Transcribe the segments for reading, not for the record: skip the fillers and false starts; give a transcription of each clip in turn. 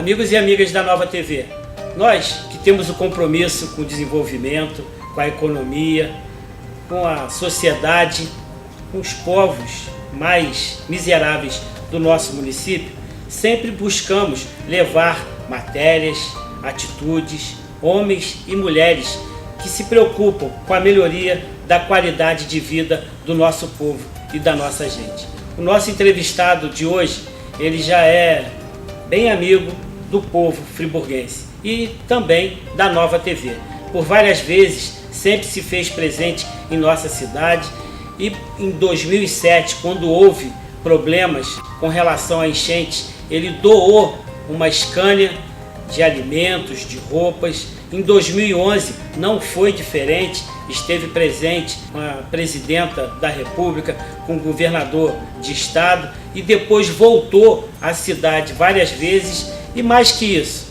Amigos e amigas da Nova TV, nós que temos o compromisso com o desenvolvimento, com a economia, com a sociedade, com os povos mais miseráveis do nosso município, sempre buscamos levar matérias, atitudes, homens e mulheres que se preocupam com a melhoria da qualidade de vida do nosso povo e da nossa gente. O nosso entrevistado de hoje, ele já é bem amigo do povo friburguense e também da Nova TV. Por várias vezes sempre se fez presente em nossa cidade e em 2007, quando houve problemas com relação a enchentes, ele doou uma Scania de alimentos, de roupas. Em 2011 não foi diferente, esteve presente com a presidenta da República, com o governador de estado e depois voltou à cidade várias vezes e mais que isso,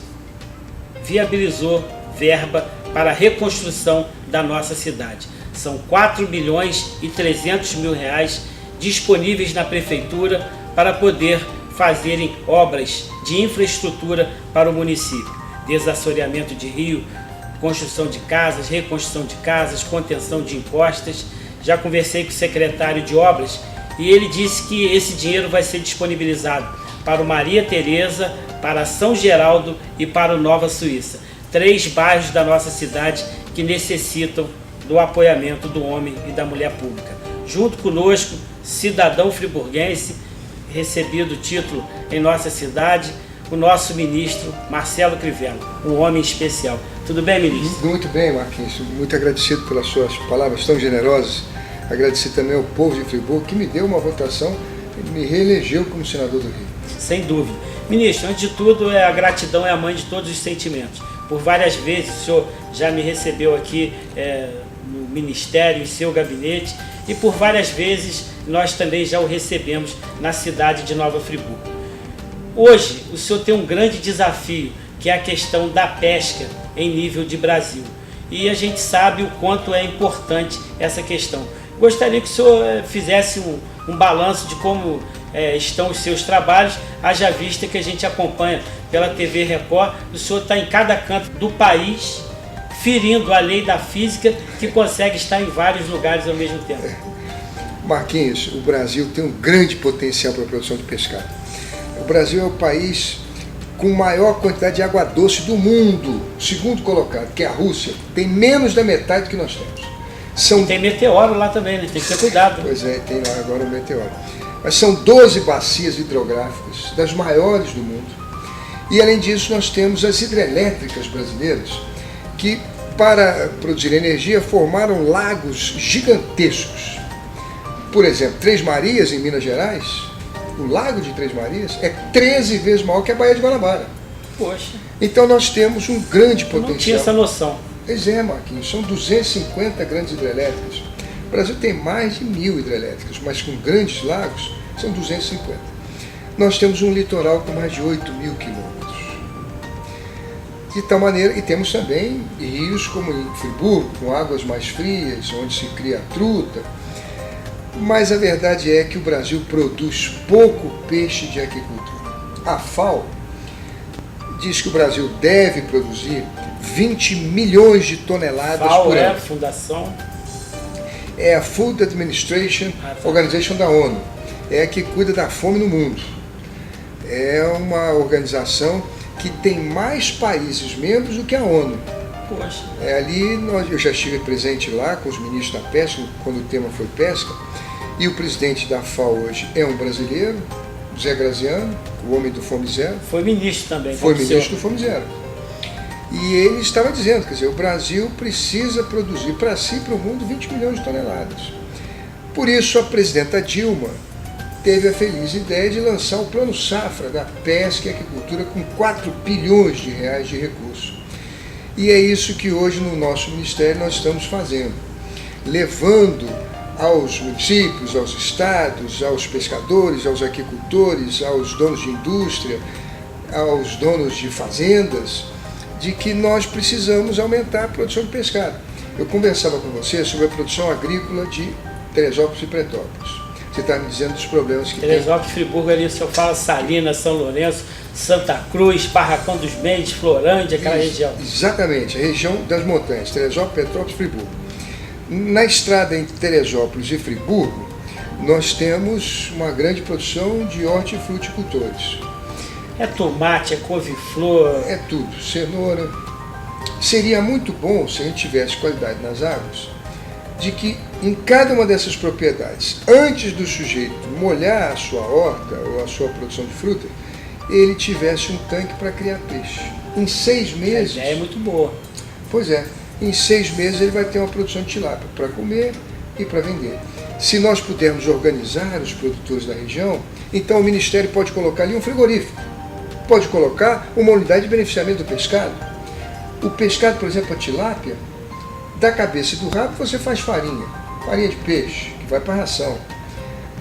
viabilizou verba para a reconstrução da nossa cidade. São 4.300.000 reais disponíveis na prefeitura para poder fazerem obras de infraestrutura para o município. Desassoreamento de rio, construção de casas, reconstrução de casas, contenção de encostas. Já conversei com o secretário de obras e ele disse que esse dinheiro vai ser disponibilizado para o Maria Tereza, para São Geraldo e para o Nova Suíça. 3 bairros da nossa cidade que necessitam do apoiamento do homem e da mulher pública. Junto conosco, cidadão friburguense, recebido o título em nossa cidade, o nosso ministro Marcelo Crivella, um homem especial. Tudo bem, ministro? Muito bem, Marquinhos. Muito agradecido pelas suas palavras tão generosas. Agradecer também ao povo de Friburgo que me deu uma votação e me reelegeu como senador do Rio. Sem dúvida. Ministro, antes de tudo, a gratidão é a mãe de todos os sentimentos. Por várias vezes o senhor já me recebeu aqui no ministério, em seu gabinete, e por várias vezes nós também já o recebemos na cidade de Nova Friburgo. Hoje o senhor tem um grande desafio, que é a questão da pesca em nível de Brasil. E a gente sabe o quanto é importante essa questão. Gostaria que o senhor fizesse um balanço de como estão os seus trabalhos, haja vista que a gente acompanha pela TV Record. O senhor está em cada canto do país, ferindo a lei da física, que consegue estar em vários lugares ao mesmo tempo. Marquinhos, o Brasil tem um grande potencial para a produção de pescado. O Brasil é o país com maior quantidade de água doce do mundo. O segundo colocado, que é a Rússia, tem menos da metade do que nós temos. E tem meteoro lá também, né? Tem que ter cuidado. Pois é, tem lá agora o meteoro. Mas são 12 bacias hidrográficas, das maiores do mundo. E além disso, nós temos as hidrelétricas brasileiras, que para produzir energia formaram lagos gigantescos. Por exemplo, Três Marias, em Minas Gerais, o lago de Três Marias é 13 vezes maior que a Baía de Guanabara. Poxa. Então nós temos um grande potencial. Não tinha essa noção. Pois é, Marquinhos, são 250 grandes hidrelétricas. O Brasil tem mais de 1.000 hidrelétricas, mas com grandes lagos são 250. Nós temos um litoral com mais de 8.000 quilômetros. De tal maneira, e temos também rios como em Friburgo, com águas mais frias, onde se cria truta. Mas a verdade é que o Brasil produz pouco peixe de aquicultura. A FAO diz que o Brasil deve produzir 20 milhões de toneladas FAO por ano. É a fundação? É a Food Administration Organization da ONU. É a que cuida da fome no mundo. É uma organização que tem mais países membros do que a ONU. Poxa. Eu já estive presente lá com os ministros da pesca, quando o tema foi pesca, e o presidente da FAO hoje é um brasileiro, Zé Graziano, o homem do Fome Zero. Foi ministro também. Foi ministro do Fome Zero. E ele estava dizendo, quer dizer, o Brasil precisa produzir para si e para o mundo 20 milhões de toneladas. Por isso a presidenta Dilma teve a feliz ideia de lançar o Plano Safra da pesca e aquicultura com 4 bilhões de reais de recursos. E é isso que hoje no nosso ministério nós estamos fazendo, levando aos municípios, aos estados, aos pescadores, aos aquicultores, aos donos de indústria, aos donos de fazendas, de que nós precisamos aumentar a produção de pescado. Eu conversava com você sobre a produção agrícola de Teresópolis e Pretópolis. Você está me dizendo dos problemas que tem. Teresópolis, Friburgo, ali o senhor fala Salinas, São Lourenço, Santa Cruz, Barracão dos Mendes, Florândia, aquela região. Exatamente, a região das montanhas, Teresópolis, Petrópolis, Friburgo. Na estrada entre Teresópolis e Friburgo, nós temos uma grande produção de hortifruticultores. É tomate, é couve-flor. É tudo, cenoura. Seria muito bom se a gente tivesse qualidade nas águas, de que em cada uma dessas propriedades, antes do sujeito molhar a sua horta ou a sua produção de fruta, ele tivesse um tanque para criar peixe. Em 6 meses... A ideia é muito boa. Pois é, em 6 meses ele vai ter uma produção de tilápia para comer e para vender. Se nós pudermos organizar os produtores da região, então o Ministério pode colocar ali um frigorífico, pode colocar uma unidade de beneficiamento do pescado. O pescado, por exemplo, a tilápia, da cabeça e do rabo você faz farinha de peixe, que vai para a ração.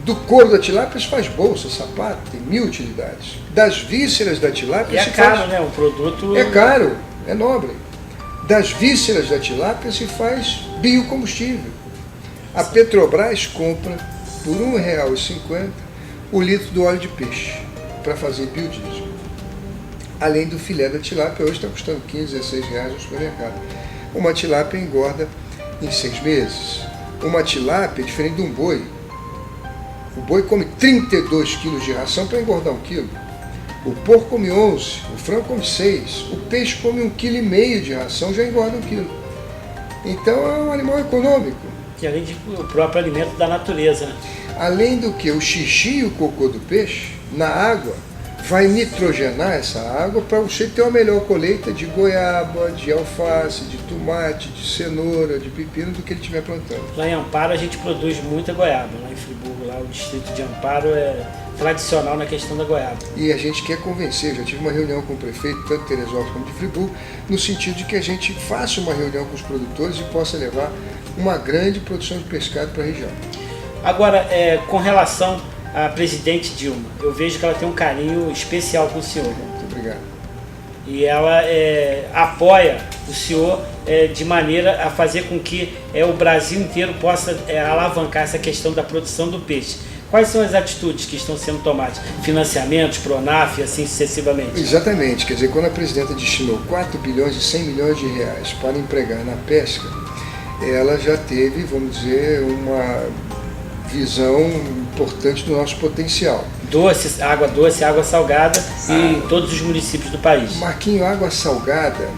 Do couro da tilápia se faz bolsa, sapato, tem 1000 utilidades. Das vísceras da tilápia se faz... É caro, né? Um produto... É caro, é nobre. Das vísceras da tilápia se faz biocombustível. A Petrobras compra por R$ 1,50 o litro do óleo de peixe para fazer biodiesel. Além do filé da tilápia, hoje está custando R$ 15, R$ 16 no supermercado. Uma tilápia engorda em 6 meses. Uma tilápia é diferente de um boi. O boi come 32 quilos de ração para engordar 1 quilo. O porco come 11, o frango come 6, o peixe come 1,5 kg de ração, já engorda 1 quilo. Então é um animal econômico. E além do próprio alimento da natureza, né? Além do que o xixi e o cocô do peixe, na água, vai nitrogenar essa água para você ter uma melhor colheita de goiaba, de alface, de tomate, de cenoura, de pepino do que ele estiver plantando. Lá em Amparo a gente produz muita goiaba. Lá em Friburgo, lá o distrito de Amparo é tradicional na questão da goiaba. E a gente quer convencer, já tive uma reunião com o prefeito, tanto de Teresópolis como de Friburgo, no sentido de que a gente faça uma reunião com os produtores e possa levar uma grande produção de pescado para a região. Agora, com relação à presidente Dilma, eu vejo que ela tem um carinho especial com o senhor. Muito obrigado. E ela apoia o senhor de maneira a fazer com que o Brasil inteiro possa alavancar essa questão da produção do peixe. Quais são as atitudes que estão sendo tomadas? Financiamentos, Pronaf, assim sucessivamente? Exatamente. Quer dizer, quando a presidenta destinou 4 bilhões e 100 milhões de reais para empregar na pesca, ela já teve, vamos dizer, uma visão importante do nosso potencial. Água doce, água salgada em todos os municípios do país. Marquinho, água salgada,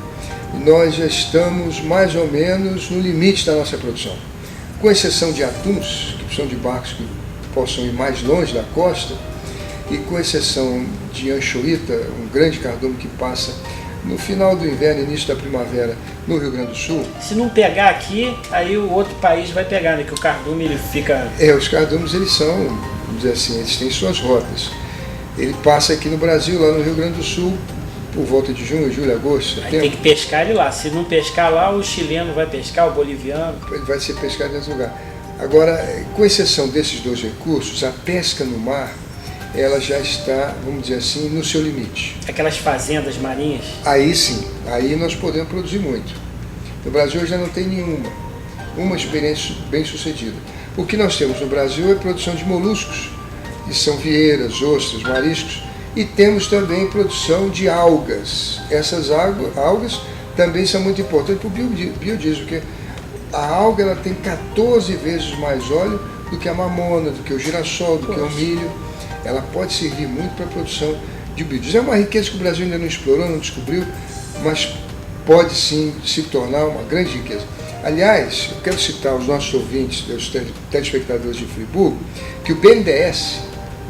nós já estamos mais ou menos no limite da nossa produção. Com exceção de atuns, que precisam de barcos que possam ir mais longe da costa, e com exceção de anchoíta, um grande cardume que passa no final do inverno, início da primavera, no Rio Grande do Sul. Se não pegar aqui, aí o outro país vai pegar, né? Que o cardume ele fica... Os cardumes, eles são, vamos dizer assim, eles têm suas rotas. Ele passa aqui no Brasil, lá no Rio Grande do Sul, por volta de junho, julho, agosto, setembro. Aí tem que pescar ele lá. Se não pescar lá, o chileno vai pescar, o boliviano. Ele vai ser pescado nesse lugar. Agora, com exceção desses 2 recursos, a pesca no mar, ela já está, vamos dizer assim, no seu limite. Aquelas fazendas marinhas? Aí sim, aí nós podemos produzir muito. No Brasil já não tem uma experiência bem sucedida. O que nós temos no Brasil é produção de moluscos, que são vieiras, ostras, mariscos, e temos também produção de algas. Essas algas também são muito importantes para o biodiesel, porque a alga ela tem 14 vezes mais óleo do que a mamona, do que o girassol, do que o milho. Ela pode servir muito para a produção de biodiesel. É uma riqueza que o Brasil ainda não explorou, não descobriu, mas pode sim se tornar uma grande riqueza. Aliás, eu quero citar aos nossos ouvintes, aos telespectadores de Friburgo, que o BNDES,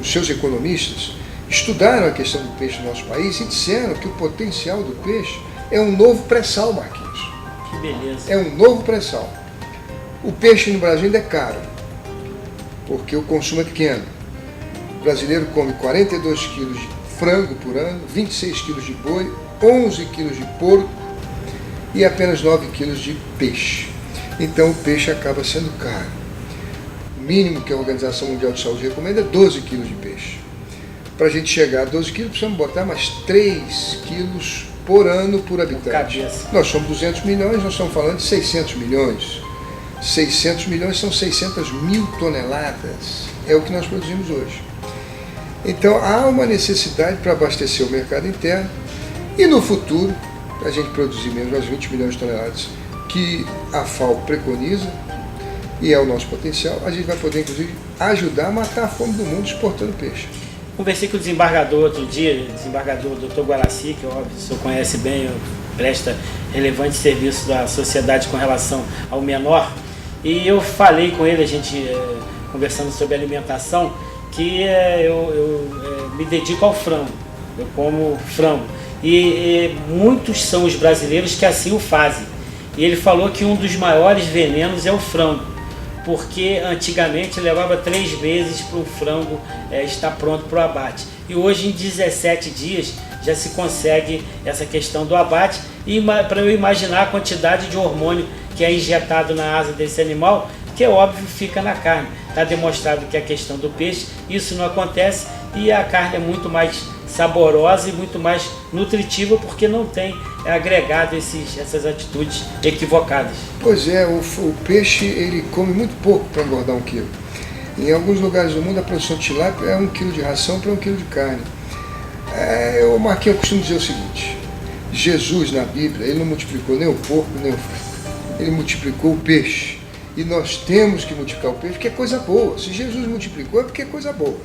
os seus economistas, estudaram a questão do peixe no nosso país e disseram que o potencial do peixe é um novo pré-sal, Marquinhos. Que beleza. É um novo pré-sal. O peixe no Brasil ainda é caro, porque o consumo é pequeno. O brasileiro come 42 quilos de frango por ano, 26 quilos de boi, 11 quilos de porco e apenas 9 quilos de peixe. Então o peixe acaba sendo caro. O mínimo que a Organização Mundial de Saúde recomenda é 12 quilos de peixe. Para a gente chegar a 12 quilos, precisamos botar mais 3 quilos por ano por habitante. Nós somos 200 milhões, nós estamos falando de 600 milhões. 600 milhões são 600 mil toneladas. É o que nós produzimos hoje. Então há uma necessidade para abastecer o mercado interno e no futuro, a gente produzir menos as 20 milhões de toneladas que a FAO preconiza, e é o nosso potencial, a gente vai poder, inclusive, ajudar a matar a fome do mundo exportando peixe. Conversei com o desembargador outro dia, o desembargador Dr. Guaraci, que óbvio, o senhor conhece bem, presta relevante serviço da sociedade com relação ao menor, e eu falei com ele, a gente conversando sobre alimentação, que eu me dedico ao frango, eu como frango, e muitos são os brasileiros que assim o fazem. E ele falou que um dos maiores venenos é o frango, porque antigamente levava 3 meses para o frango estar pronto para o abate. E hoje em 17 dias já se consegue essa questão do abate, e para eu imaginar a quantidade de hormônio que é injetado na asa desse animal, que é óbvio fica na carne. Está demonstrado que a questão do peixe, isso não acontece, e a carne é muito mais saborosa e muito mais nutritiva, porque não tem agregado essas atitudes equivocadas. Pois é, o peixe ele come muito pouco para engordar 1 quilo. Em alguns lugares do mundo a produção de tilápia é 1 quilo de ração para 1 quilo de carne. O Marquinhos costuma dizer o seguinte: Jesus na Bíblia, ele não multiplicou nem o porco nem o frango, ele multiplicou o peixe. E nós temos que multiplicar o peixe porque é coisa boa. Se Jesus multiplicou é porque é coisa boa.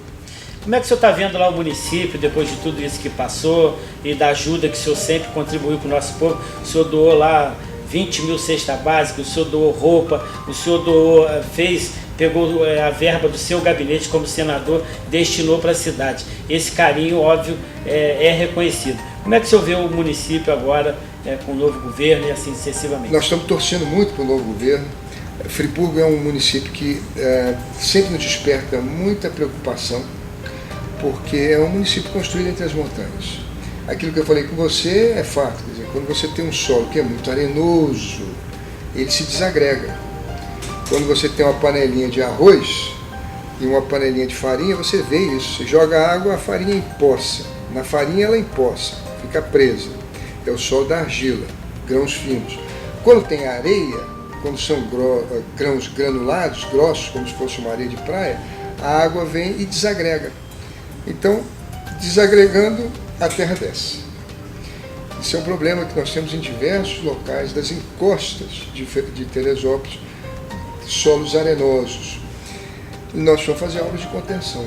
Como é que o senhor está vendo lá o município, depois de tudo isso que passou e da ajuda que o senhor sempre contribuiu para o nosso povo? O senhor doou lá 20 mil cestas básicas, o senhor doou roupa, o senhor doou, pegou a verba do seu gabinete como senador, destinou para a cidade. Esse carinho, óbvio, é reconhecido. Como é que o senhor vê o município agora com o novo governo e assim sucessivamente? Nós estamos torcendo muito para o novo governo. Friburgo é um município que sempre nos desperta muita preocupação, porque é um município construído entre as montanhas. Aquilo que eu falei com você é fato, quer dizer, quando você tem um solo que é muito arenoso, ele se desagrega. Quando você tem uma panelinha de arroz e uma panelinha de farinha, você vê isso. Você joga água, a farinha empoça. Na farinha ela empoça, fica presa. É o solo da argila, grãos finos. Quando tem areia, quando são grãos granulados, grossos, como se fosse uma areia de praia, a água vem e desagrega. Então, desagregando, a terra desce. Isso é um problema que nós temos em diversos locais das encostas de Teresópolis, solos arenosos. E nós vamos fazer obras de contenção.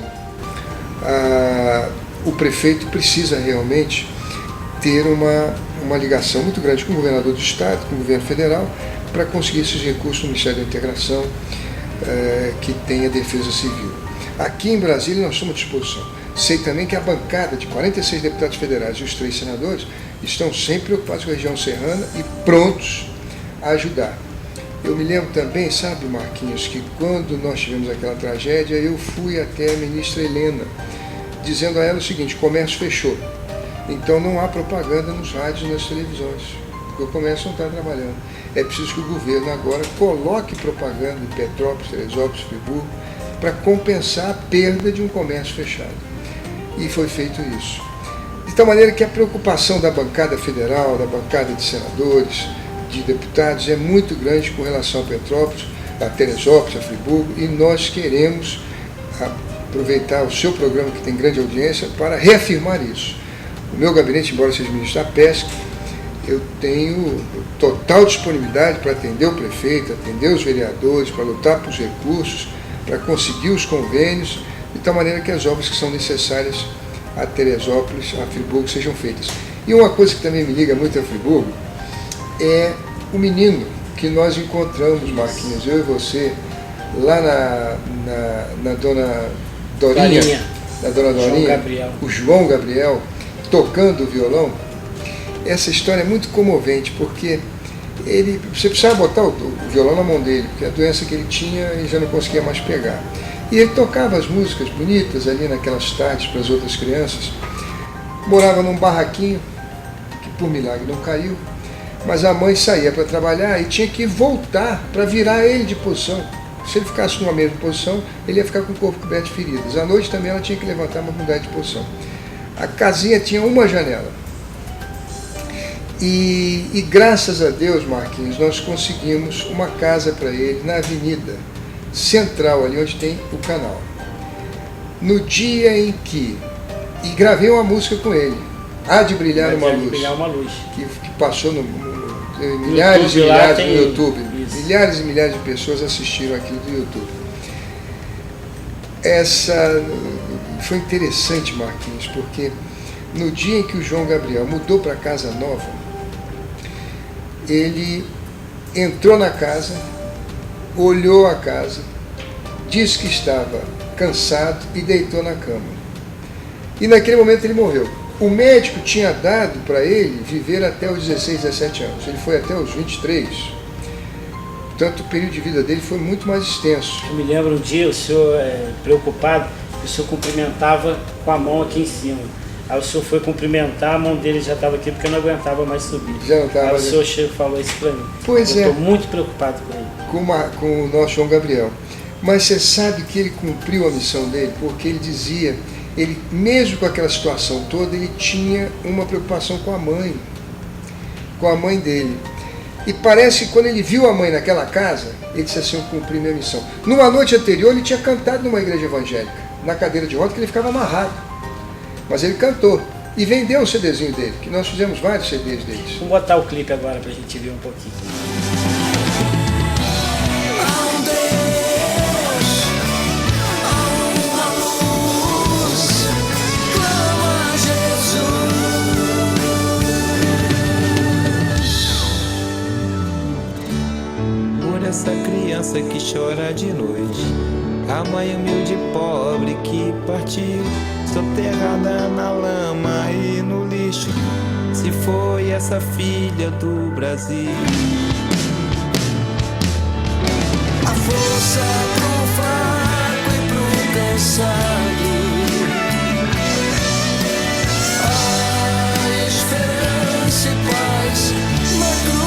O prefeito precisa realmente ter uma ligação muito grande com o governador do estado, com o governo federal, para conseguir esses recursos no Ministério da Integração, que tem a Defesa Civil. Aqui em Brasília nós estamos à disposição. Sei também que a bancada de 46 deputados federais e os 3 senadores estão sempre preocupados com a região serrana e prontos a ajudar. Eu me lembro também, sabe, Marquinhos, que quando nós tivemos aquela tragédia, eu fui até a ministra Helena, dizendo a ela o seguinte: o comércio fechou, então não há propaganda nos rádios e nas televisões, porque o comércio não está trabalhando. É preciso que o governo agora coloque propaganda em Petrópolis, Teresópolis, Friburgo, para compensar a perda de um comércio fechado. E foi feito isso. De tal maneira que a preocupação da bancada federal, da bancada de senadores, de deputados, é muito grande com relação a Petrópolis, a Teresópolis, a Friburgo, e nós queremos aproveitar o seu programa, que tem grande audiência, para reafirmar isso. O meu gabinete, embora seja ministro da Pesca, eu tenho total disponibilidade para atender o prefeito, atender os vereadores, para lutar por os recursos, para conseguir os convênios, de tal maneira que as obras que são necessárias a Teresópolis, a Friburgo, sejam feitas. E uma coisa que também me liga muito a Friburgo é o menino que nós encontramos, Marquinhos, eu e você, lá na Dona Dorinha, na Dona Dorinha, o João Gabriel, tocando o violão. Essa história é muito comovente, porque você precisava botar o violão na mão dele, porque a doença que ele tinha, ele já não conseguia mais pegar. E ele tocava as músicas bonitas ali naquelas tardes para as outras crianças. Morava num barraquinho, que por milagre não caiu, mas a mãe saía para trabalhar e tinha que voltar para virar ele de posição. Se ele ficasse numa mesma posição, ele ia ficar com o corpo coberto de feridas. À noite também ela tinha que levantar para mudar de posição. A casinha tinha uma janela. E graças a Deus, Marquinhos, nós conseguimos uma casa para ele na avenida central, ali onde tem o canal. no dia em que... E gravei uma música com ele, Há de Brilhar uma Luz, que passou em milhares e milhares no YouTube. Isso. Milhares e milhares de pessoas assistiram aquilo do YouTube. Essa foi interessante, Marquinhos, porque no dia em que o João Gabriel mudou para casa nova, ele entrou na casa, olhou a casa, disse que estava cansado e deitou na cama. E naquele momento ele morreu. O médico tinha dado para ele viver até os 16, 17 anos. Ele foi até os 23. Portanto, o período de vida dele foi muito mais extenso. Eu me lembro um dia, o senhor, preocupado, o senhor cumprimentava com a mão aqui em cima. Aí o senhor foi cumprimentar, a mão dele já estava aqui porque eu não aguentava mais subir. Já não estava. Aí o senhor chegou e falou isso para mim. Pois eu estou muito preocupado com ele. Com o nosso João Gabriel. Mas você sabe que ele cumpriu a missão dele, porque ele dizia, ele mesmo com aquela situação toda, ele tinha uma preocupação com a mãe dele. E parece que quando ele viu a mãe naquela casa, ele disse assim, eu cumpri minha missão. Numa noite anterior, ele tinha cantado numa igreja evangélica, na cadeira de roda, que ele ficava amarrado. Mas ele cantou e vendeu um CDzinho dele, que nós fizemos vários CDs deles. Vamos botar o clipe agora pra gente ver um pouquinho. Essa criança que chora de noite, a mãe humilde e pobre que partiu, soterrada na lama e no lixo, se foi essa filha do Brasil. A força pro fraco e pro cansado, a esperança e paz na cruz.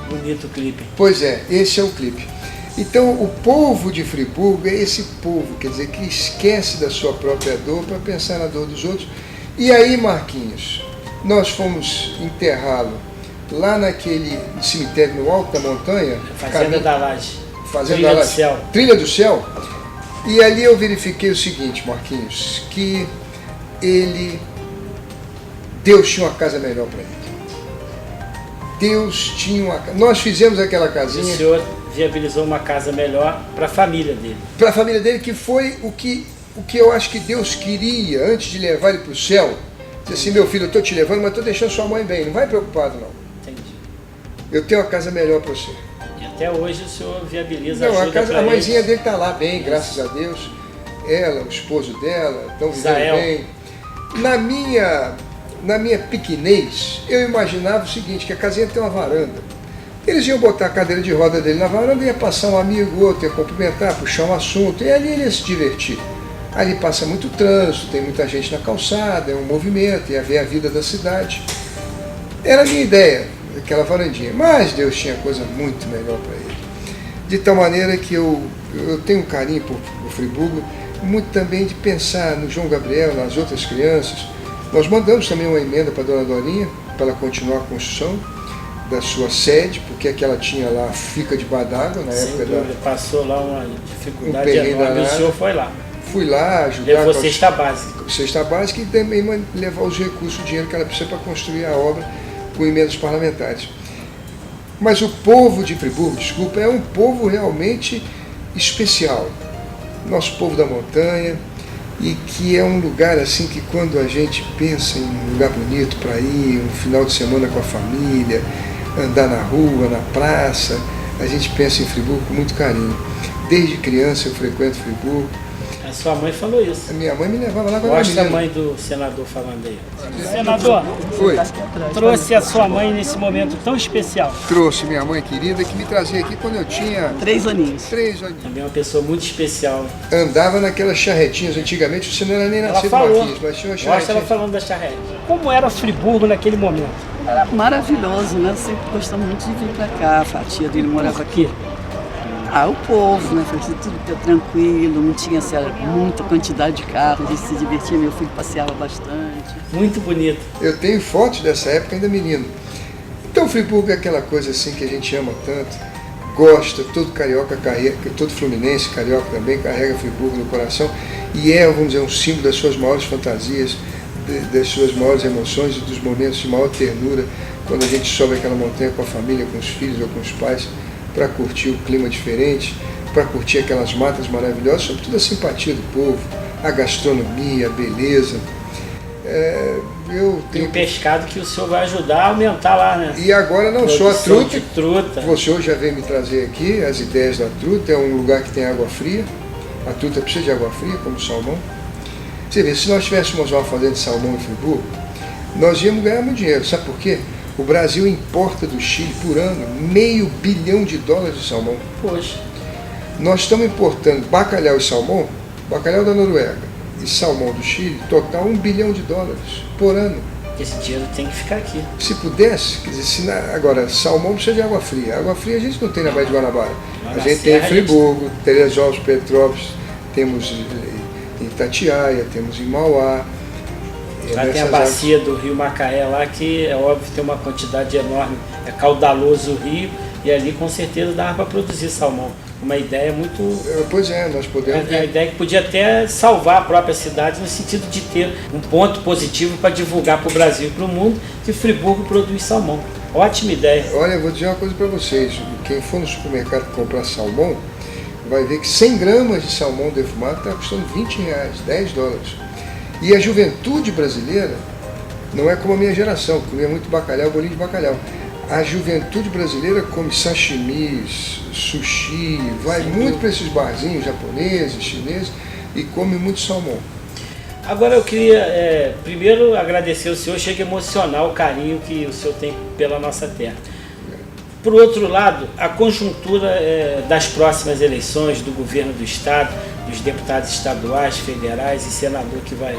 Bonito clipe. Pois é, esse é o clipe. Então, o povo de Friburgo é esse povo, quer dizer, que esquece da sua própria dor para pensar na dor dos outros. E aí, Marquinhos, nós fomos enterrá-lo lá naquele cemitério no alto da montanha. Fazenda da Laje. Trilha do Céu. Trilha do Céu. E ali eu verifiquei o seguinte, Marquinhos, que Deus tinha uma casa melhor para ele. Deus tinha uma... Nós fizemos aquela casinha... O senhor viabilizou uma casa melhor para a família dele. Para a família dele, que foi o que eu acho que Deus queria antes de levar ele para o céu. Disse assim, meu filho, eu estou te levando, mas estou deixando sua mãe bem. Não vai preocupado, não. Entendi. Eu tenho uma casa melhor para você. E até hoje o senhor viabiliza não, ajuda a mãezinha dele está lá bem, graças a Deus. Ela, o esposo dela, estão vivendo bem. Na minha pequenez, eu imaginava o seguinte, que a casinha tem uma varanda. Eles iam botar a cadeira de roda dele na varanda, ia passar um amigo, outro, ia cumprimentar, puxar um assunto, e ali ele ia se divertir. Ali passa muito trânsito, tem muita gente na calçada, é um movimento, ia ver a vida da cidade. Era a minha ideia, aquela varandinha. Mas Deus tinha coisa muito melhor para ele. De tal maneira que eu tenho um carinho por Friburgo, muito também de pensar no João Gabriel, nas outras crianças. Nós mandamos também uma emenda para a dona Dorinha, para ela continuar a construção da sua sede, porque que ela tinha lá fica debaixo d'água na época dúvida, passou lá uma dificuldade enorme, o senhor foi lá. Fui lá ajudar. Levou cesta básica. Cesta básica e também levar os recursos, o dinheiro que ela precisa para construir a obra com emendas parlamentares. Mas o povo de Friburgo, desculpa, é um povo realmente especial. Nosso povo da montanha, e que é um lugar assim que quando a gente pensa em um lugar bonito para ir, um final de semana com a família, andar na rua, na praça, a gente pensa em Friburgo com muito carinho. Desde criança eu frequento Friburgo. sua mãe falou isso. A minha mãe me levava lá quando eu era Mostra a menino. mãe do senador falando aí. Senador, Oi. trouxe a sua mãe nesse momento tão especial. Trouxe minha mãe querida que me trazia aqui quando eu tinha 3 aninhos. 3 anos. Também é uma pessoa muito especial. Andava naquelas charretinhas, antigamente você não era nem Ela nascido, falou. Marquinhos, mas tinha uma Mostra ela charretinha. falando da charrete. Como era Friburgo naquele momento? Era maravilhoso, né? Eu sempre gostava muito de vir pra cá. A tia dele morava aqui. O povo, né? Foi tudo tranquilo, não tinha assim, muita quantidade de carro, a gente se divertia, meu filho passeava bastante. Muito bonito. Eu tenho fotos dessa época ainda menino. Então Friburgo é aquela coisa assim que a gente ama tanto, gosta, todo carioca carrega, todo fluminense, carioca também, carrega Friburgo no coração e é, vamos dizer, um símbolo das suas maiores fantasias, das suas maiores emoções e dos momentos de maior ternura, quando a gente sobe aquela montanha com a família, com os filhos ou com os pais, para curtir o clima diferente, para curtir aquelas matas maravilhosas, sobretudo a simpatia do povo, a gastronomia, a beleza. Tem o pescado que o senhor vai ajudar a aumentar lá, né? E agora não só a Produção truta, de truta. você hoje já veio me trazer aqui as ideias da truta, é um lugar que tem água fria, a truta precisa de água fria, como o salmão. Você vê, se nós tivéssemos uma fazenda de salmão em Friburgo, nós íamos ganhar muito dinheiro, sabe por quê? O Brasil importa do Chile por ano $500 milhão de salmão. Poxa, Nós estamos importando bacalhau e salmão, bacalhau da Noruega e salmão do Chile, total $1 bilhão por ano. esse dinheiro tem que ficar aqui. Se pudesse, quer dizer, agora, salmão precisa de água fria. Água fria a gente não tem na Baía de Guanabara. A gente tem em Friburgo, Teresópolis, Petrópolis, temos em Itatiaia, temos em Mauá. Lá tem a bacia do rio Macaé lá, que é óbvio tem uma quantidade enorme, é caudaloso o rio, e ali com certeza dá para produzir salmão. Uma ideia muito... Pois é, nós podemos... É a ideia que podia até salvar a própria cidade, no sentido de ter um ponto positivo para divulgar para o Brasil e para o mundo que Friburgo produz salmão. Ótima ideia. Olha, eu vou dizer uma coisa para vocês, quem for no supermercado comprar salmão, vai ver que 100 gramas de salmão defumado está custando R$20, $10. E a juventude brasileira não é como a minha geração, que comia muito bacalhau, bolinho de bacalhau. A juventude brasileira come sashimis, sushi, vai muito para esses barzinhos japoneses, chineses e come muito salmão. Agora eu queria primeiro agradecer ao senhor, chega a emocionar o carinho que o senhor tem pela nossa terra. Por outro lado, a conjuntura das próximas eleições do governo do Estado, dos deputados estaduais, federais e senador que vai...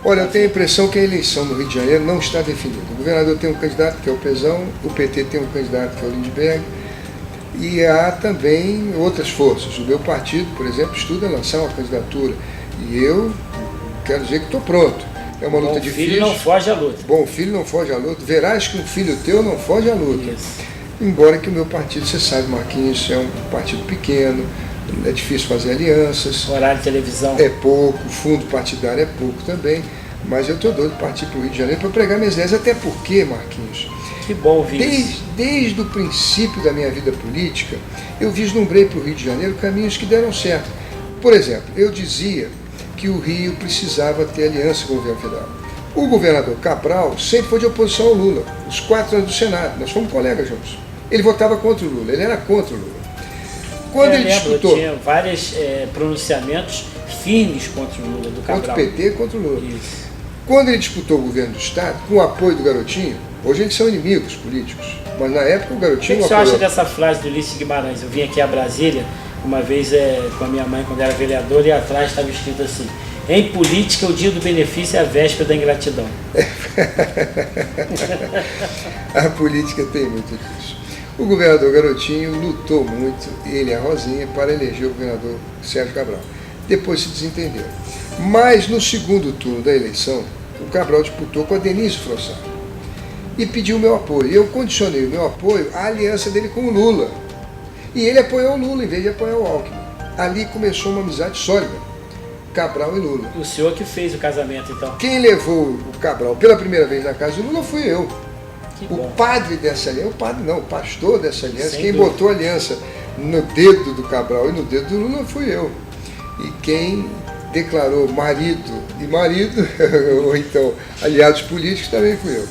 Olha, eu tenho a impressão que a eleição no Rio de Janeiro não está definida. O governador tem um candidato que é o Pezão, o PT tem um candidato que é o Lindbergh, e há também outras forças. O meu partido, por exemplo, estuda lançar uma candidatura, e eu quero dizer que estou pronto. É uma luta difícil. Bom filho não foge à luta. Bom filho não foge à luta. Verás que um filho teu não foge à luta. Isso. Embora que o meu partido, você sabe, Marquinhos, é um partido pequeno, é difícil fazer alianças. Horário de televisão. É pouco, o fundo partidário é pouco também, mas eu estou doido de partir para o Rio de Janeiro para pregar minhas ideias, até porque, Marquinhos, Que bom ouvir isso. desde o princípio da minha vida política, eu vislumbrei para o Rio de Janeiro caminhos que deram certo. Por exemplo, eu dizia que o Rio precisava ter aliança com o governo federal. O governador Cabral sempre foi de oposição ao Lula, os 4 anos do Senado, nós fomos colegas juntos. Ele votava contra o Lula, ele era contra o Lula. Quando ele disputou... Tinha vários pronunciamentos firmes contra o Lula, do Cabral. Contra o PT, contra o Lula. Isso. Quando ele disputou o governo do Estado, com o apoio do Garotinho, hoje eles são inimigos políticos, mas na época o O Garotinho que você apoiou. acha dessa frase do Ulisses Guimarães? Eu vim aqui a Brasília, uma vez com a minha mãe, quando era vereadora, e atrás estava escrito assim: em política, o dia do benefício é a véspera da ingratidão. A política tem muito disso. O governador Garotinho lutou muito, ele e a Rosinha, para eleger o governador Sérgio Cabral. Depois se desentenderam. Mas no segundo turno da eleição, o Cabral disputou com a Denise Frossard e pediu o meu apoio. Eu condicionei o meu apoio à aliança dele com o Lula. E ele apoiou o Lula em vez de apoiar o Alckmin. Ali começou uma amizade sólida, Cabral e Lula. O senhor que fez o casamento, então. Quem levou o Cabral pela primeira vez na casa do Lula fui eu. Que O bom. padre dessa aliança, o padre não, o pastor dessa aliança, Sem quem dúvida. botou a aliança no dedo do Cabral e no dedo do Lula fui eu. E quem declarou marido e marido, ou então aliados políticos, também fui eu.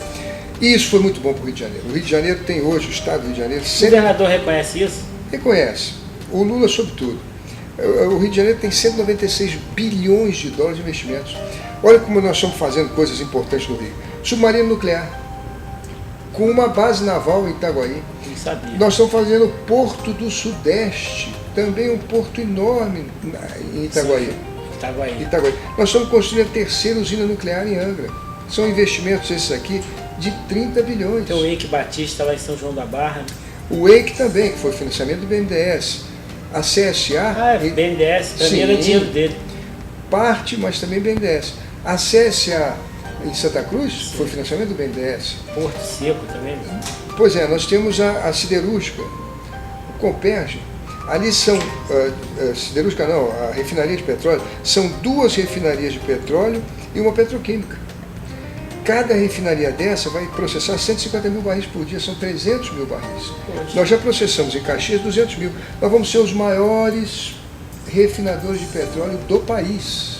E isso foi muito bom para o Rio de Janeiro. O Rio de Janeiro tem hoje, o Estado do Rio de Janeiro O sempre governador reconhece isso? reconhece. O Lula sobretudo. O Rio de Janeiro tem 196 bilhões de dólares de investimentos. Olha como nós estamos fazendo coisas importantes no Rio. Submarino nuclear, com uma base naval em Itaguaí. Não sabia. Nós estamos fazendo o Porto do Sudeste, também um porto enorme em Itaguaí. Sim, Itaguaí. Nós estamos construindo a terceira usina nuclear em Angra. São investimentos esses aqui de 30 bilhões. Tem o Eike Batista lá em São João da Barra. O Eike também, que foi financiamento do BNDES. A CSA... BNDES, também era dinheiro dele. Parte, mas também BNDES. A CSA em Santa Cruz foi financiamento do BNDES. Porto Seco também. Pois é, nós temos a siderúrgica, o Comperge. Ali são, siderúrgica não, a refinaria de petróleo, são 2 refinarias de petróleo e uma petroquímica. Cada refinaria dessa vai processar 150 mil barris por dia, são 300 mil barris. Poxa. Nós já processamos em Caxias 200 mil. Nós vamos ser os maiores refinadores de petróleo do país.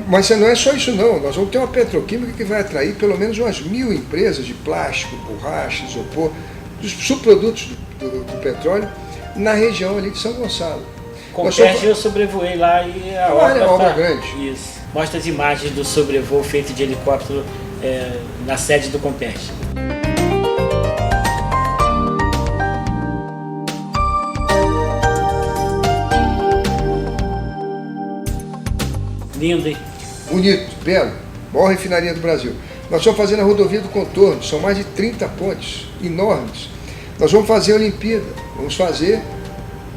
Mas não é só isso não, nós vamos ter uma petroquímica que vai atrair pelo menos umas 1000 empresas de plástico, borracha, isopor, dos subprodutos do petróleo, na região ali de São Gonçalo. Comperge eu sobrevoei lá e a obra grande. Isso. Mostra as imagens do sobrevoo feito de helicóptero na sede do Comperge. Lindo, hein? Bonito, belo, maior refinaria do Brasil. Nós estamos fazendo a rodovia do contorno, são mais de 30 pontes enormes. Nós vamos fazer a Olimpíada, vamos fazer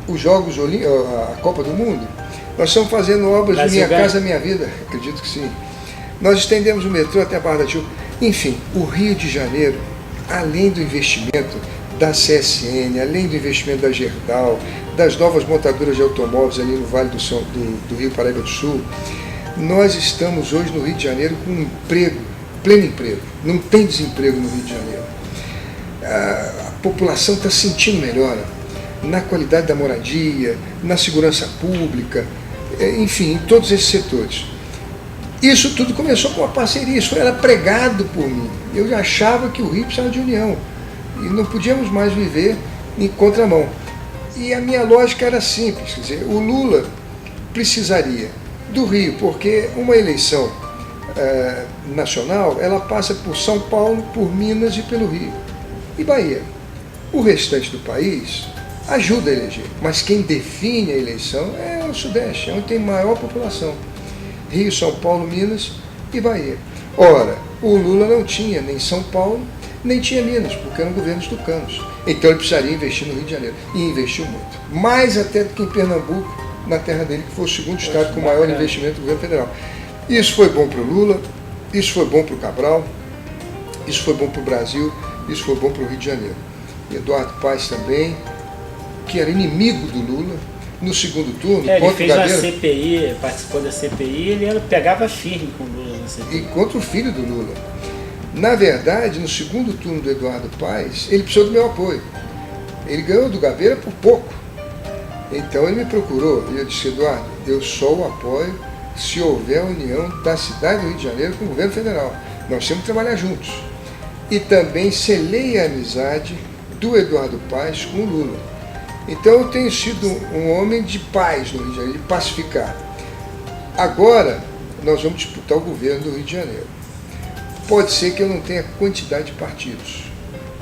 os Jogos Olímpicos, a Copa do Mundo. Nós estamos fazendo obras de Minha Casa Minha Vida, acredito que sim. Nós estendemos o metrô até a Barra da Tijuca. Enfim, o Rio de Janeiro, além do investimento da CSN, além do investimento da Gerdau, das novas montadoras de automóveis ali no Vale do Rio Paraíba do Sul, nós estamos hoje no Rio de Janeiro com um emprego, pleno emprego. Não tem desemprego no Rio de Janeiro. A população está sentindo melhora na qualidade da moradia, na segurança pública, enfim, em todos esses setores. Isso tudo começou com uma parceria, isso era pregado por mim. Eu já achava que o Rio precisava de união e não podíamos mais viver em contramão. E a minha lógica era simples, quer dizer, o Lula precisaria do Rio, porque uma eleição nacional, ela passa por São Paulo, por Minas e pelo Rio. E Bahia. O restante do país ajuda a eleger, mas quem define a eleição é o Sudeste, é onde tem maior população. Rio, São Paulo, Minas e Bahia. Ora, o Lula não tinha nem São Paulo, nem tinha Minas, porque eram governos tucanos. Então ele precisaria investir no Rio de Janeiro. E investiu muito. Mais até do que em Pernambuco, na terra dele, que foi o segundo estado com maior investimento do governo federal. Isso foi bom para o Lula, isso foi bom para o Cabral, isso foi bom para o Brasil, isso foi bom para o Rio de Janeiro. E Eduardo Paes também, que era inimigo do Lula, no segundo turno, ele fez uma CPI, participou da CPI, ele pegava firme com o Lula na CPI. E contra o filho do Lula. Na verdade, no segundo turno do Eduardo Paes, ele precisou do meu apoio. Ele ganhou do Gabeira por pouco. Então ele me procurou e eu disse: Eduardo, eu só o apoio se houver a união da cidade do Rio de Janeiro com o governo federal. Nós temos que trabalhar juntos. E também selei a amizade do Eduardo Paes com o Lula. Então eu tenho sido um homem de paz no Rio de Janeiro, de pacificar. Agora nós vamos disputar o governo do Rio de Janeiro. Pode ser que eu não tenha quantidade de partidos,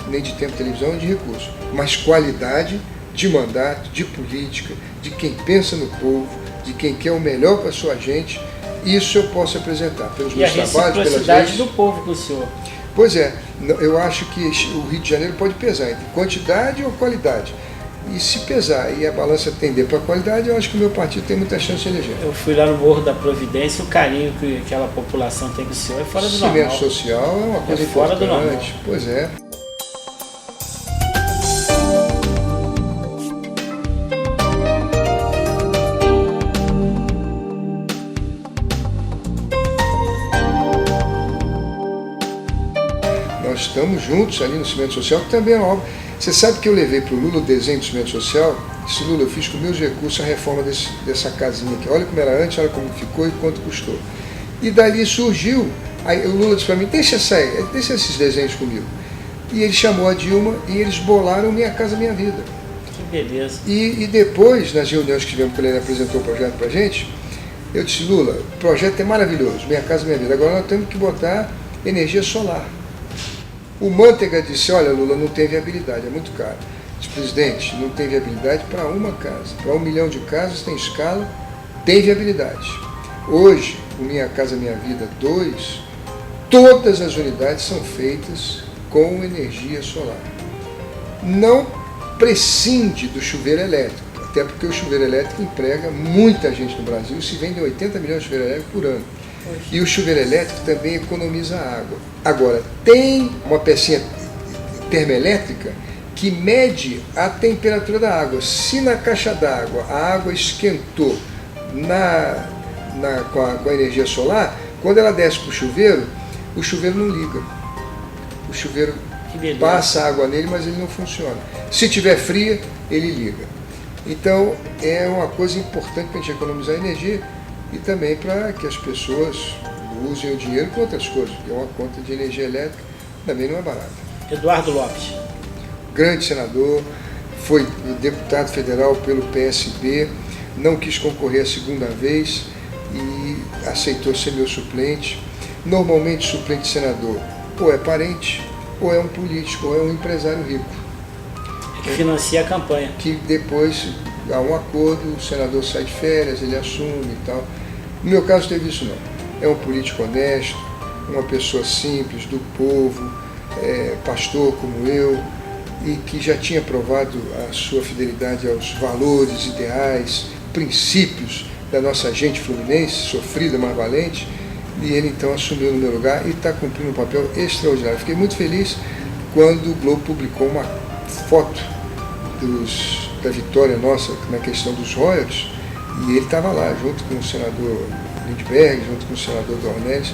nem de tempo de televisão, nem de recursos, mas qualidade de mandato, de política, de quem pensa no povo, de quem quer o melhor para a sua gente. Isso eu posso apresentar pelos meus trabalhos, pelas leis do povo com o senhor. Pois é, eu acho que o Rio de Janeiro pode pesar entre quantidade ou qualidade. E se pesar e a balança tender para a qualidade, eu acho que o meu partido tem muita chance de eleger. Eu fui lá no Morro da Providência, o carinho que aquela população tem com o senhor é fora do normal. Cimento social é uma coisa fora do normal. Pois é. Nós estamos juntos ali no cimento social, que também é uma obra. Você sabe que eu levei para o Lula o desenho do cimento social? Disse: Lula, eu fiz com meus recursos a reforma dessa casinha aqui. Olha como era antes, olha como ficou e quanto custou. E dali surgiu, aí o Lula disse para mim: deixa esses desenhos comigo. E ele chamou a Dilma e eles bolaram Minha Casa Minha Vida. beleza. E depois, nas reuniões que tivemos, quando ele apresentou o projeto para a gente, eu disse, Lula, o projeto é maravilhoso, Minha Casa Minha Vida, agora nós temos que botar energia solar. O Manteiga disse, olha Lula, não tem viabilidade, é muito caro. Disse, presidente, não tem viabilidade para uma casa, para 1 milhão de casas tem escala, tem viabilidade. Hoje, o Minha Casa Minha Vida 2, todas as unidades são feitas com energia solar. Não prescinde do chuveiro elétrico, até porque o chuveiro elétrico emprega muita gente no Brasil, se vende 80 milhões de chuveiro elétrico por ano. E o chuveiro elétrico também economiza água. Agora, tem uma pecinha termoelétrica que mede a temperatura da água. Se na caixa d'água a água esquentou com a energia solar, quando ela desce para o chuveiro não liga. O chuveiro passa água nele, mas ele não funciona. Se tiver fria, ele liga. Então, é uma coisa importante para a gente economizar energia e também para que as pessoas usem o dinheiro com outras coisas, porque uma conta de energia elétrica também não é barata. Eduardo Lopes. Grande senador, foi deputado federal pelo PSB, não quis concorrer a segunda vez e aceitou ser meu suplente. Normalmente, suplente de senador ou é parente, ou é um político, ou é um empresário rico. Que financia a campanha. Que depois há um acordo, o senador sai de férias, ele assume e tal. No meu caso teve isso não. É um político honesto, uma pessoa simples, do povo, pastor como eu, e que já tinha provado a sua fidelidade aos valores, ideais, princípios da nossa gente fluminense, sofrida, mas valente, e ele então assumiu no meu lugar e está cumprindo um papel extraordinário. Fiquei muito feliz quando o Globo publicou uma foto da vitória nossa na questão dos royalties, e ele estava lá, junto com o senador Lindbergh, junto com o senador Dornelles,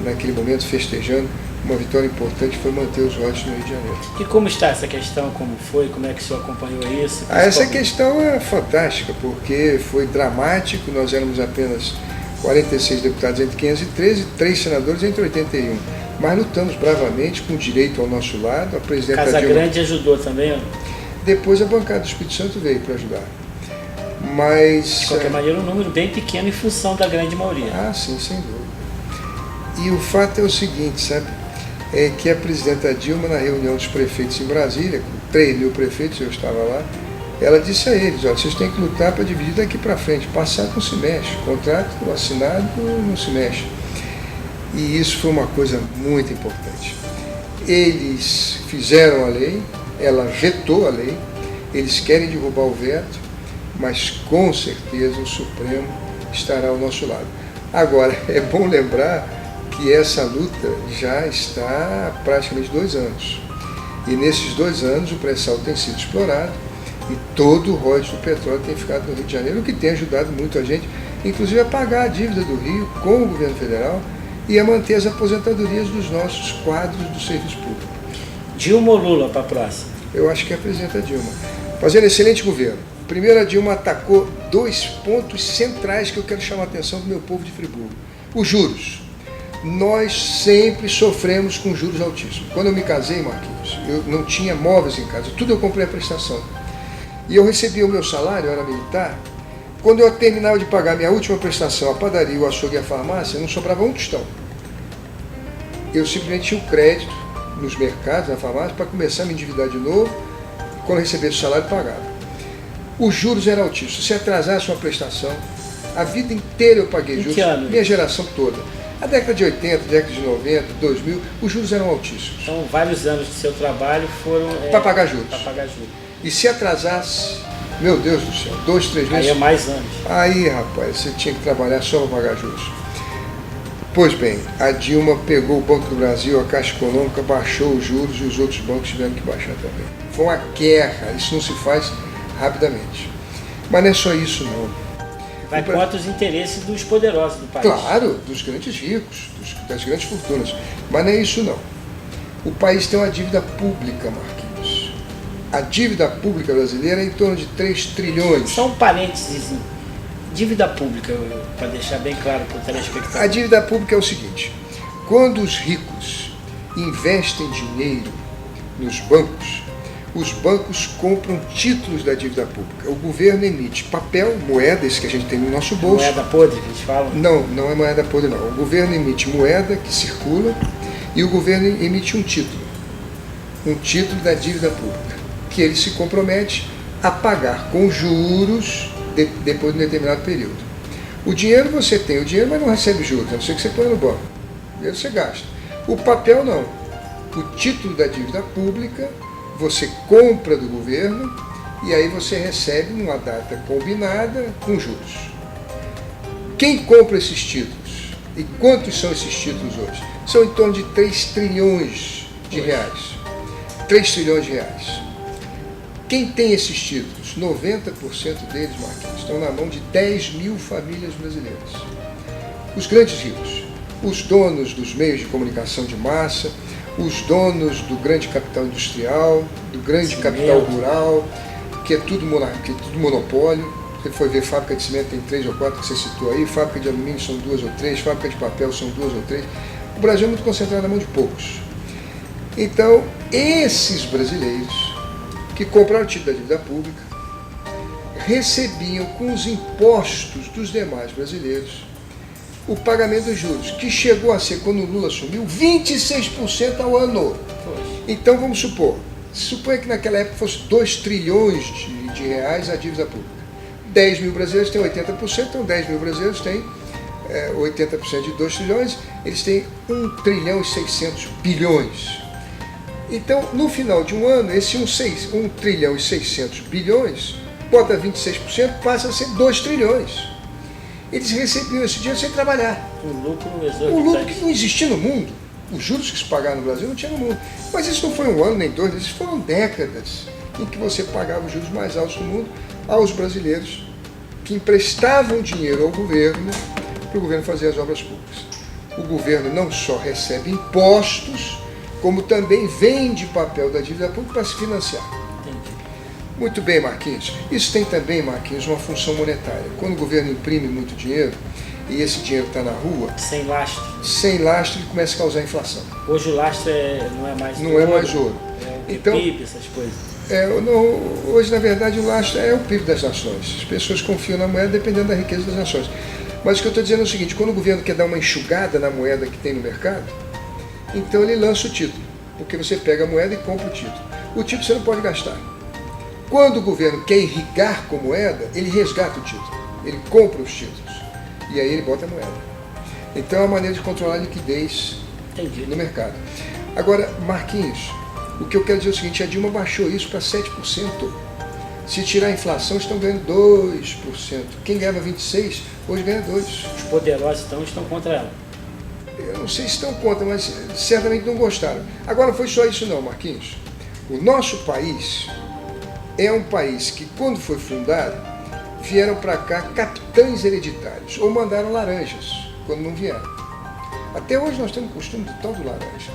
e naquele momento festejando uma vitória importante foi manter os royalties no Rio de Janeiro. E como está essa questão, como foi, como é que o senhor acompanhou isso? Essa questão é fantástica, porque foi dramático, nós éramos apenas 46 deputados entre 513 e 3 senadores entre 81. Mas lutamos bravamente com o direito ao nosso lado. A presidenta Casa Dilma Grande ajudou também? Ó. Depois a bancada do Espírito Santo veio para ajudar. Mas... De qualquer maneira, um número bem pequeno em função da grande maioria. Ah, sim, sem dúvida. E o fato é o seguinte, sabe? É que a presidenta Dilma, na reunião dos prefeitos em Brasília, com 3 mil prefeitos, eu estava lá, ela disse a eles, olha, vocês têm que lutar para dividir daqui para frente, passado não se mexe, contrato assinado não se mexe. E isso foi uma coisa muito importante. Eles fizeram a lei, ela vetou a lei, eles querem derrubar o veto, mas com certeza o Supremo estará ao nosso lado. Agora, é bom lembrar que essa luta já está há praticamente 2 anos. E nesses 2 anos o pré-sal tem sido explorado, e todo o royalties do petróleo tem ficado no Rio de Janeiro, o que tem ajudado muito a gente, inclusive a pagar a dívida do Rio com o governo federal e a manter as aposentadorias dos nossos quadros do serviço público. Dilma ou Lula para a próxima? Eu acho que é a presidenta Dilma. Fazendo excelente governo. Primeiro, a Dilma atacou 2 pontos centrais que eu quero chamar a atenção do meu povo de Friburgo. Os juros. Nós sempre sofremos com juros altíssimos. Quando eu me casei, Marquinhos, eu não tinha móveis em casa, tudo eu comprei a prestação. E eu recebia o meu salário, eu era militar. Quando eu terminava de pagar a minha última prestação, a padaria, o açougue e a farmácia, não sobrava um tostão. Eu simplesmente tinha o crédito nos mercados, na farmácia, para começar a me endividar de novo. Quando eu recebesse o salário, pagava. Os juros eram altíssimos. Se atrasasse uma prestação, a vida inteira eu paguei juros, minha geração toda. A década de 80, década de 90, 2000, os juros eram altíssimos. Então, vários anos do seu trabalho foram... para pagar juros. Para pagar juros. E se atrasasse, meu Deus do céu, 2, 3 meses... Aí é mais anos. Aí, rapaz, você tinha que trabalhar só para pagar juros. Pois bem, a Dilma pegou o Banco do Brasil, a Caixa Econômica, baixou os juros e os outros bancos tiveram que baixar também. Foi uma guerra, isso não se faz rapidamente. Mas não é só isso, não. Vai contra os interesses dos poderosos do país. Claro, dos grandes ricos, das grandes fortunas. Mas não é isso, não. O país tem uma dívida pública, Marquinhos. A dívida pública brasileira é em torno de 3 trilhões. Só um parênteses. Dívida pública, para deixar bem claro para o telespectador. A dívida pública é o seguinte: quando os ricos investem dinheiro nos bancos, os bancos compram títulos da dívida pública. O governo emite papel, moeda, esse que a gente tem no nosso bolso. Moeda podre, a gente fala? Não, não é moeda podre não. O governo emite moeda que circula e o governo emite um título da dívida pública, que ele se compromete a pagar com juros depois de um determinado período. O dinheiro você tem o dinheiro, mas não recebe juros, a não ser que você põe no banco. O dinheiro você gasta. O papel não. O título da dívida pública você compra do governo e aí você recebe numa data combinada com juros. Quem compra esses títulos? E quantos são esses títulos hoje? São em torno de 3 trilhões de reais. 3 trilhões de reais. Quem tem esses títulos? 90% deles, Marquinhos, estão na mão de 10 mil famílias brasileiras. Os grandes ricos, os donos dos meios de comunicação de massa, os donos do grande capital industrial, do grande capital rural, que é tudo monopólio. Você foi ver fábrica de cimento, tem 3 ou 4 que você citou aí, fábrica de alumínio são 2 ou 3, fábrica de papel são 2 ou 3. O Brasil é muito concentrado na mão de poucos. Então, esses brasileiros que compraram o título da dívida pública recebiam com os impostos dos demais brasileiros o pagamento dos juros, que chegou a ser, quando o Lula assumiu, 26% ao ano. Então, vamos supor, suponha que naquela época fosse 2 trilhões de reais a dívida pública. 10 mil brasileiros têm 80%, então 10 mil brasileiros têm 80% de 2 trilhões, eles têm 1 trilhão e 600 bilhões. Então, no final de um ano, esse 1 trilhão e 600 bilhões, bota 26%, passa a ser 2 trilhões. Eles recebiam esse dinheiro sem trabalhar. Um lucro exorbitante. Um lucro que não existia no mundo. Os juros que se pagaram no Brasil não tinha no mundo. Mas isso não foi um ano nem 2, isso foram décadas em que você pagava os juros mais altos do mundo aos brasileiros que emprestavam dinheiro ao governo para o governo fazer as obras públicas. O governo não só recebe impostos, como também vende papel da dívida pública para se financiar. Entendi. Muito bem, Marquinhos. Isso tem também, Marquinhos, uma função monetária. Quando o governo imprime muito dinheiro e esse dinheiro está na rua, Sem lastro. ele começa a causar inflação. Hoje o lastro não é mais Não é mais ouro. É Então, PIB, essas coisas. Hoje, na verdade, o lastro é o PIB das nações. As pessoas confiam na moeda dependendo da riqueza das nações. Mas o que eu estou dizendo é o seguinte, quando o governo quer dar uma enxugada na moeda que tem no mercado, então ele lança o título, porque você pega a moeda e compra o título. O título você não pode gastar. Quando o governo quer irrigar com moeda, ele resgata o título, ele compra os títulos e aí ele bota a moeda. Então é uma maneira de controlar a liquidez no mercado. Agora, Marquinhos, o que eu quero dizer é o seguinte, a Dilma baixou isso para 7%. Se tirar a inflação, estão ganhando 2%. Quem ganhava 26%, hoje ganha 2%. Os poderosos então estão contra ela. Eu não sei se estão contra, mas certamente não gostaram. Agora, não foi só isso não, Marquinhos. O nosso país é um país que, quando foi fundado, vieram para cá capitães hereditários, ou mandaram laranjas, quando não vieram. Até hoje nós temos o costume do tal do laranja.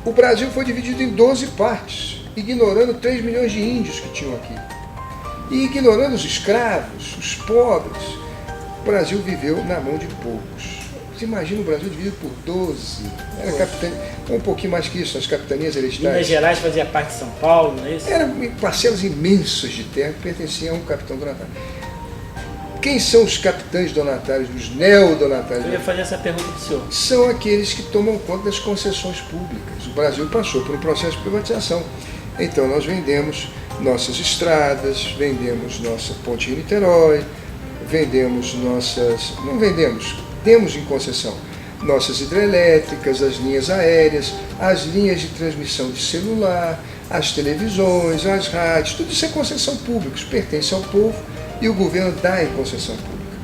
O Brasil foi dividido em 12 partes, ignorando 3 milhões de índios que tinham aqui. E ignorando os escravos, os pobres. O Brasil viveu na mão de poucos. Você imagina o Brasil dividido por 12. Era capitania, um pouquinho mais que isso, as capitanias hereditárias. Minas Gerais fazia parte de São Paulo, não é isso? Eram parcelas imensas de terra que pertenciam a um capitão donatário. Quem são os capitães donatários, os neodonatários? Eu ia fazer essa pergunta para o senhor. São aqueles que tomam conta das concessões públicas. O Brasil passou por um processo de privatização. Então nós vendemos nossas estradas, vendemos nossa ponte Rio-Niterói, vendemos nossas... não vendemos, demos em concessão nossas hidrelétricas, as linhas aéreas, as linhas de transmissão de celular, as televisões, as rádios, tudo isso é concessão pública, isso pertence ao povo e o governo dá em concessão pública.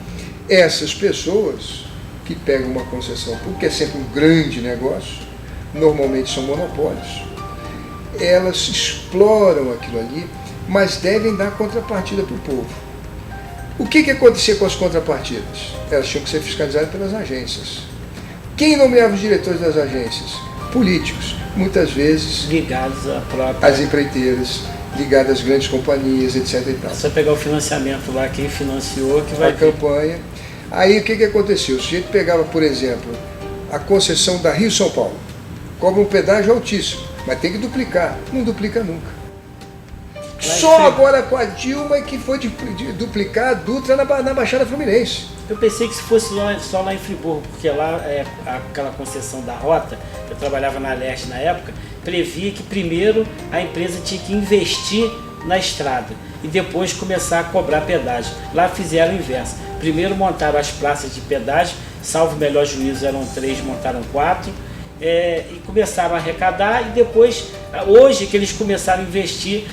Essas pessoas que pegam uma concessão pública, é sempre um grande negócio, normalmente são monopólios, elas exploram aquilo ali, mas devem dar contrapartida para o povo. O que acontecia com as contrapartidas? Elas tinham que ser fiscalizadas pelas agências. Quem nomeava os diretores das agências? Políticos, muitas vezes ligados à própria... às empreiteiras, ligadas às grandes companhias, etc. E tal. É só pegar o financiamento lá, quem financiou, que vai a campanha. Aí o que aconteceu? O sujeito pegava, por exemplo, a concessão da Rio-São Paulo, cobra um pedágio altíssimo, mas tem que duplicar. Não duplica nunca. Só agora com a Dilma é que foi duplicar a Dutra na Baixada Fluminense. Eu pensei que se fosse só lá em Friburgo, porque lá aquela concessão da rota, eu trabalhava na Leste na época, previa que primeiro a empresa tinha que investir na estrada e depois começar a cobrar pedágio. Lá fizeram o inverso. Primeiro montaram as praças de pedágio, salvo o melhor juízo eram 3, montaram 4, e começaram a arrecadar, e depois, hoje que eles começaram a investir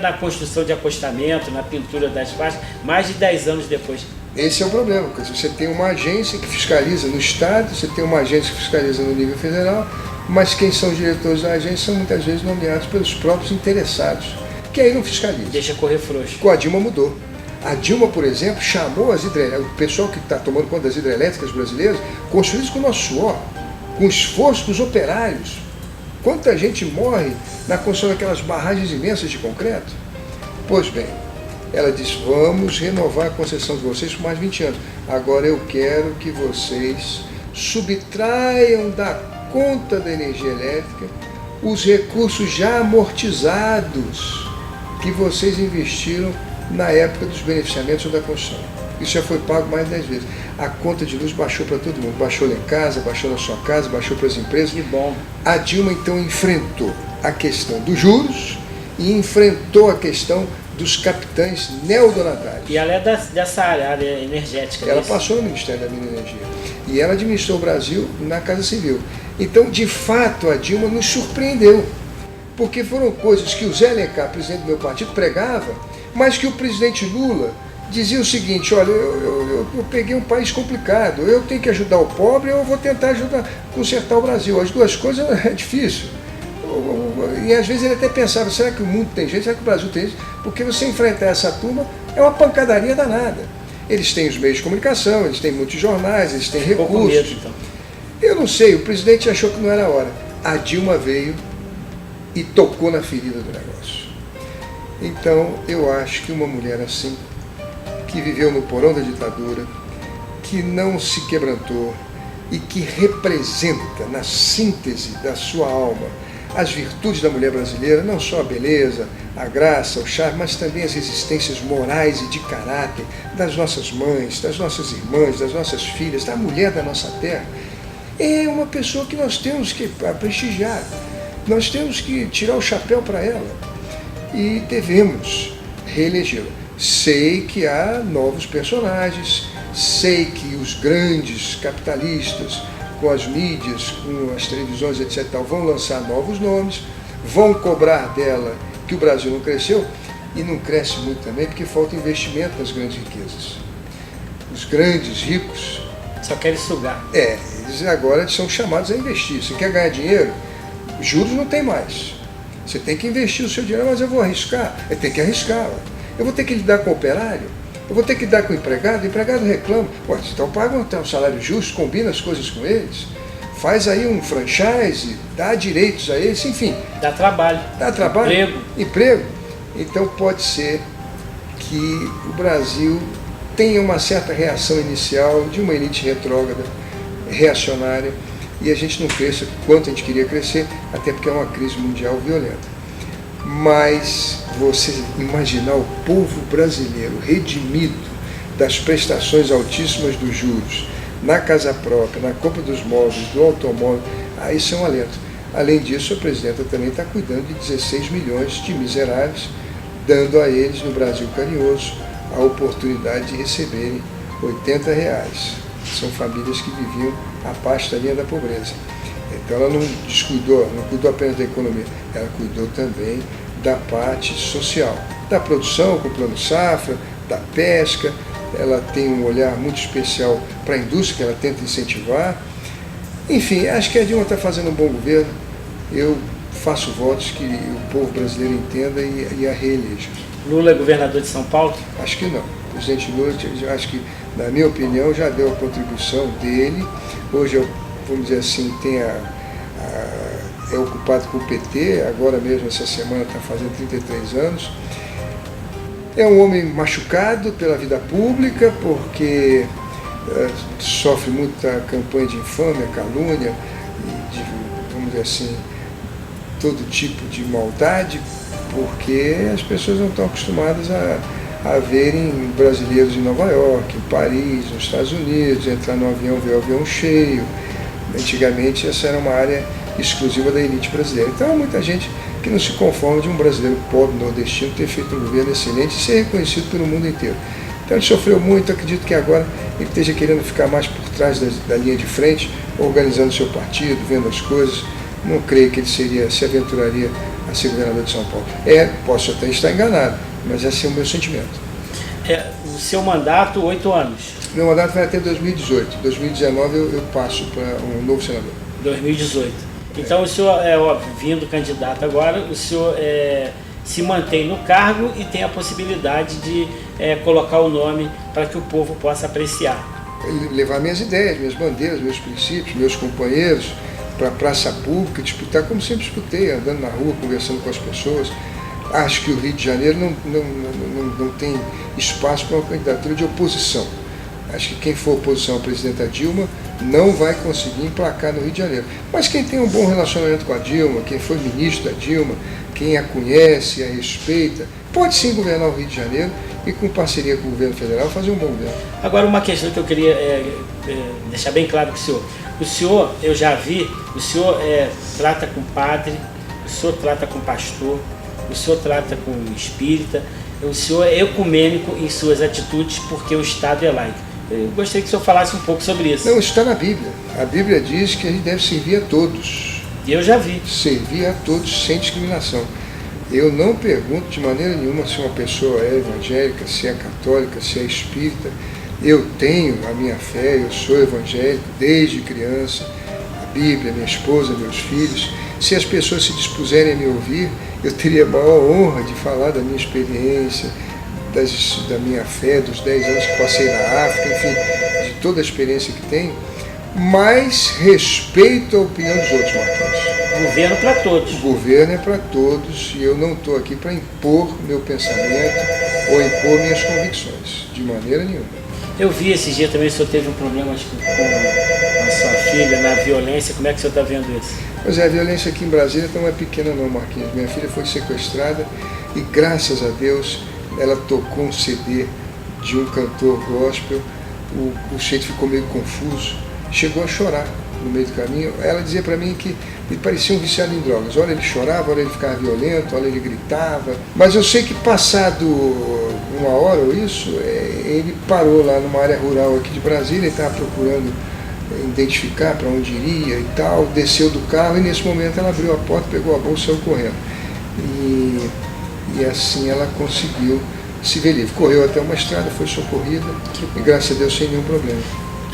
na construção de acostamento, na pintura das faixas, mais de 10 anos depois. Esse é o problema, porque você tem uma agência que fiscaliza no Estado, você tem uma agência que fiscaliza no nível federal, mas quem são os diretores da agência são muitas vezes nomeados pelos próprios interessados, que aí não fiscaliza. Deixa correr frouxo. Com a Dilma mudou. A Dilma, por exemplo, chamou as hidrelétricas, o pessoal que está tomando conta das hidrelétricas brasileiras, construídas com o nosso suor, com o esforço dos operários. Quanta gente morre na construção daquelas barragens imensas de concreto? Pois bem, ela disse, vamos renovar a concessão de vocês por mais 20 anos. Agora eu quero que vocês subtraiam da conta da energia elétrica os recursos já amortizados que vocês investiram na época dos beneficiamentos ou da construção. Isso já foi pago mais de 10 vezes. A conta de luz baixou para todo mundo. Baixou lá em casa, baixou na sua casa, baixou para as empresas. Que bom. A Dilma, então, enfrentou a questão dos juros e enfrentou a questão dos capitães neodonatários. E ela é dessa área energética. Ela passou no Ministério da Minas e Energia. E ela administrou o Brasil na Casa Civil. Então, de fato, a Dilma nos surpreendeu. Porque foram coisas que o Zé Alencar, presidente do meu partido, pregava, mas que o presidente Lula dizia o seguinte, olha, eu peguei um país complicado, eu tenho que ajudar o pobre, eu vou tentar ajudar, consertar o Brasil. As duas coisas é difícil. E às vezes ele até pensava, será que o mundo tem jeito? Será que o Brasil tem jeito? Porque você enfrentar essa turma é uma pancadaria danada. Eles têm os meios de comunicação, eles têm muitos jornais, eles têm recursos. Com medo, então. Eu não sei, o presidente achou que não era a hora. A Dilma veio e tocou na ferida do negócio. Então, eu acho que uma mulher assim, que viveu no porão da ditadura, que não se quebrantou e que representa na síntese da sua alma as virtudes da mulher brasileira, não só a beleza, a graça, o charme, mas também as resistências morais e de caráter das nossas mães, das nossas irmãs, das nossas filhas, da mulher da nossa terra, é uma pessoa que nós temos que prestigiar, nós temos que tirar o chapéu para ela e devemos reelegê-la. Sei que há novos personagens, sei que os grandes capitalistas, com as mídias, com as televisões, etc., vão lançar novos nomes, vão cobrar dela que o Brasil não cresceu, e não cresce muito também porque falta investimento nas grandes riquezas. Os grandes ricos só querem sugar. Eles agora são chamados a investir. Você quer ganhar dinheiro? Juros não tem mais. Você tem que investir o seu dinheiro, mas eu vou arriscar. Eu tenho que arriscar. Eu vou ter que lidar com o operário, eu vou ter que lidar com o empregado reclama. Pô, então paga um salário justo, combina as coisas com eles, faz aí um franchise, dá direitos a eles, enfim. Dá trabalho. Dá trabalho. Emprego. Então pode ser que o Brasil tenha uma certa reação inicial de uma elite retrógrada, reacionária, e a gente não cresça quanto a gente queria crescer, até porque é uma crise mundial violenta. Mas você imaginar o povo brasileiro redimido das prestações altíssimas dos juros, na casa própria, na compra dos móveis, do automóvel, isso é um alento. Além disso, a presidenta também está cuidando de 16 milhões de miseráveis, dando a eles, no Brasil carinhoso, a oportunidade de receberem R$80. São famílias que viviam abaixo da linha da pobreza. Então ela não descuidou, não cuidou apenas da economia, ela cuidou também da parte social, da produção com o Plano Safra, da pesca. Ela tem um olhar muito especial para a indústria que ela tenta incentivar. Enfim, acho que a Dilma está fazendo um bom governo. Eu faço votos que o povo brasileiro entenda e a reeleja. Lula é governador de São Paulo? Acho que não. O presidente Lula, acho que, na minha opinião, já deu a contribuição dele. Hoje, vamos dizer assim, é ocupado com o PT, agora mesmo essa semana está fazendo 33 anos. É um homem machucado pela vida pública, porque sofre muita campanha de infâmia, calúnia, e vamos dizer assim, todo tipo de maldade porque as pessoas não estão acostumadas a verem brasileiros em Nova York, em Paris, nos Estados Unidos, entrar no avião, ver o avião cheio. Antigamente essa era uma área exclusiva da elite brasileira. Então há muita gente que não se conforma de um brasileiro pobre, nordestino, ter feito um governo excelente e ser reconhecido pelo mundo inteiro. Então ele sofreu muito, acredito que agora ele esteja querendo ficar mais por trás da linha de frente, organizando seu partido, vendo as coisas. Não creio que ele se aventuraria a ser governador de São Paulo. Posso até estar enganado, mas esse é o meu sentimento. O seu mandato, 8 anos. Meu mandato vai até 2018. 2019 eu passo para um novo senador. 2018. Então o senhor, óbvio, vindo candidato agora, o senhor se mantém no cargo e tem a possibilidade de colocar o nome para que o povo possa apreciar. Levar minhas ideias, minhas bandeiras, meus princípios, meus companheiros para a praça pública, disputar como sempre disputei, andando na rua, conversando com as pessoas. Acho que o Rio de Janeiro não tem espaço para uma candidatura de oposição. Acho que quem for oposição à presidenta Dilma não vai conseguir emplacar no Rio de Janeiro. Mas quem tem um bom relacionamento com a Dilma, quem foi ministro da Dilma, quem a conhece, a respeita, pode sim governar o Rio de Janeiro e, com parceria com o governo federal, fazer um bom governo. Agora, uma questão que eu queria deixar bem claro para o senhor. O senhor, eu já vi, o senhor trata com padre, o senhor trata com pastor, o senhor trata com espírita, o senhor é ecumênico em suas atitudes porque o Estado é laico. Eu gostaria que o senhor falasse um pouco sobre isso. Não, isso está na Bíblia. A Bíblia diz que a gente deve servir a todos. E eu já vi. Servir a todos sem discriminação. Eu não pergunto de maneira nenhuma se uma pessoa é evangélica, se é católica, se é espírita. Eu tenho a minha fé, eu sou evangélico desde criança, a Bíblia, minha esposa, meus filhos. Se as pessoas se dispuserem a me ouvir, eu teria a maior honra de falar da minha experiência, da minha fé, dos 10 anos que passei na África, enfim, de toda a experiência que tenho, mas respeito a opinião dos outros, Marquinhos. Governo para todos. O governo é para todos e eu não estou aqui para impor meu pensamento ou impor minhas convicções, de maneira nenhuma. Eu vi esse dia também, o senhor teve um problema acho que, com a sua filha na violência. Como é que o senhor está vendo isso? Pois é, a violência aqui em Brasília não é pequena não, Marquinhos. Minha filha foi sequestrada e, graças a Deus, ela tocou um CD de um cantor gospel. O sujeito ficou meio confuso, chegou a chorar no meio do caminho. Ela dizia para mim que ele parecia um viciado em drogas. Olha, ele chorava, olha, ele ficava violento, olha, ele gritava. Mas eu sei que, passado uma hora ou isso, ele parou lá numa área rural aqui de Brasília, ele estava procurando identificar para onde iria e tal, desceu do carro e nesse momento ela abriu a porta, pegou a bolsa e saiu correndo. E assim ela conseguiu se ver livre. Correu até uma estrada, foi socorrida e, graças a Deus, sem nenhum problema.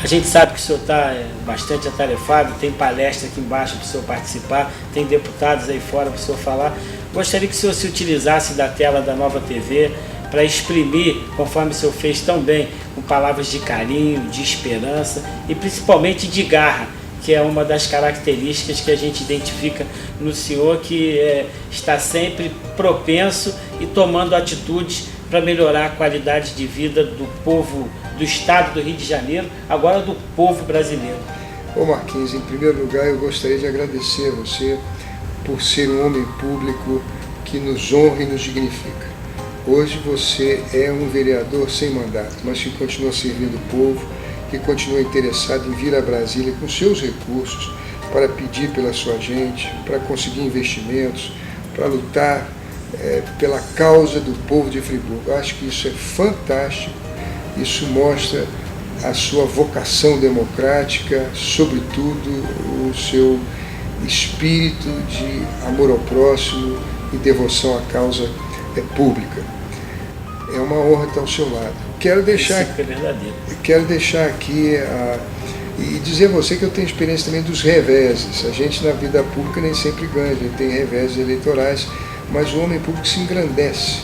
A gente sabe que o senhor está bastante atarefado, tem palestra aqui embaixo para o senhor participar, tem deputados aí fora para o senhor falar. Gostaria que o senhor se utilizasse da tela da Nova TV para exprimir, conforme o senhor fez tão bem, com palavras de carinho, de esperança e principalmente de garra, que é uma das características que a gente identifica no senhor, que está sempre propenso e tomando atitudes para melhorar a qualidade de vida do povo do estado do Rio de Janeiro, agora do povo brasileiro. Ô Marquinhos, em primeiro lugar eu gostaria de agradecer a você por ser um homem público que nos honra e nos dignifica. Hoje você é um vereador sem mandato, mas que continua servindo o povo, que continua interessado em vir a Brasília com seus recursos para pedir pela sua gente, para conseguir investimentos, para lutar pela causa do povo de Friburgo. Eu acho que isso é fantástico, isso mostra a sua vocação democrática, sobretudo o seu espírito de amor ao próximo e devoção à causa pública. É uma honra estar ao seu lado. Quero deixar aqui e dizer a você que eu tenho experiência também dos reveses. A gente na vida pública nem sempre ganha, a gente tem reveses eleitorais, mas o homem público se engrandece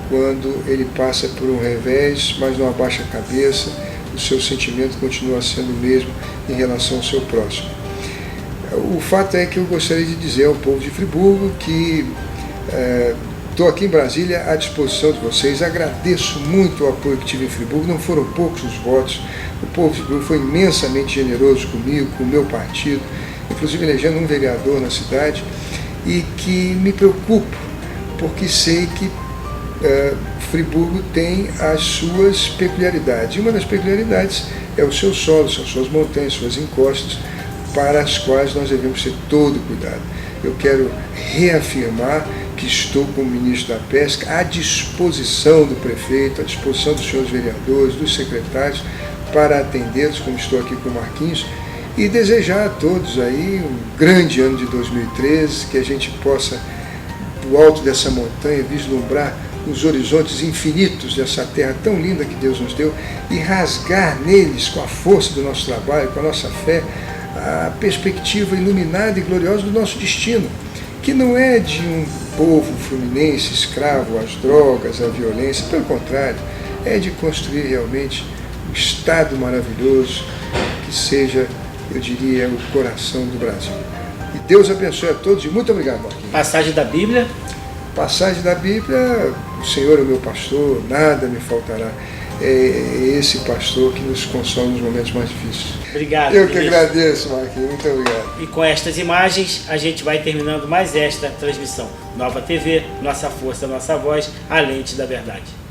quando ele passa por um revés, mas não abaixa a cabeça, o seu sentimento continua sendo o mesmo em relação ao seu próximo. O fato é que eu gostaria de dizer ao povo de Friburgo que estou aqui em Brasília à disposição de vocês, agradeço muito o apoio que tive em Friburgo, não foram poucos os votos, o povo de Friburgo foi imensamente generoso comigo, com o meu partido, inclusive elegendo um vereador na cidade, e que me preocupo, porque sei que Friburgo tem as suas peculiaridades. E uma das peculiaridades é o seu solo, são suas montanhas, suas encostas, para as quais nós devemos ter todo cuidado. Eu quero reafirmar que estou como ministro da Pesca à disposição do prefeito, à disposição dos senhores vereadores, dos secretários, para atendê-los, como estou aqui com o Marquinhos, e desejar a todos aí um grande ano de 2013, que a gente possa, do alto dessa montanha, vislumbrar os horizontes infinitos dessa terra tão linda que Deus nos deu e rasgar neles, com a força do nosso trabalho, com a nossa fé, a perspectiva iluminada e gloriosa do nosso destino, que não é de um povo fluminense escravo às drogas, à violência, pelo contrário, é de construir realmente um Estado maravilhoso que seja, eu diria, o coração do Brasil. E Deus abençoe a todos e muito obrigado, Marquinhos. Passagem da Bíblia. Passagem da Bíblia, o Senhor é o meu pastor, nada me faltará. É esse pastor que nos consola nos momentos mais difíceis. Obrigado. Eu que agradeço, Marquinhos, muito obrigado. E com estas imagens, a gente vai terminando mais esta transmissão. Nova TV, nossa força, nossa voz, a lente da verdade.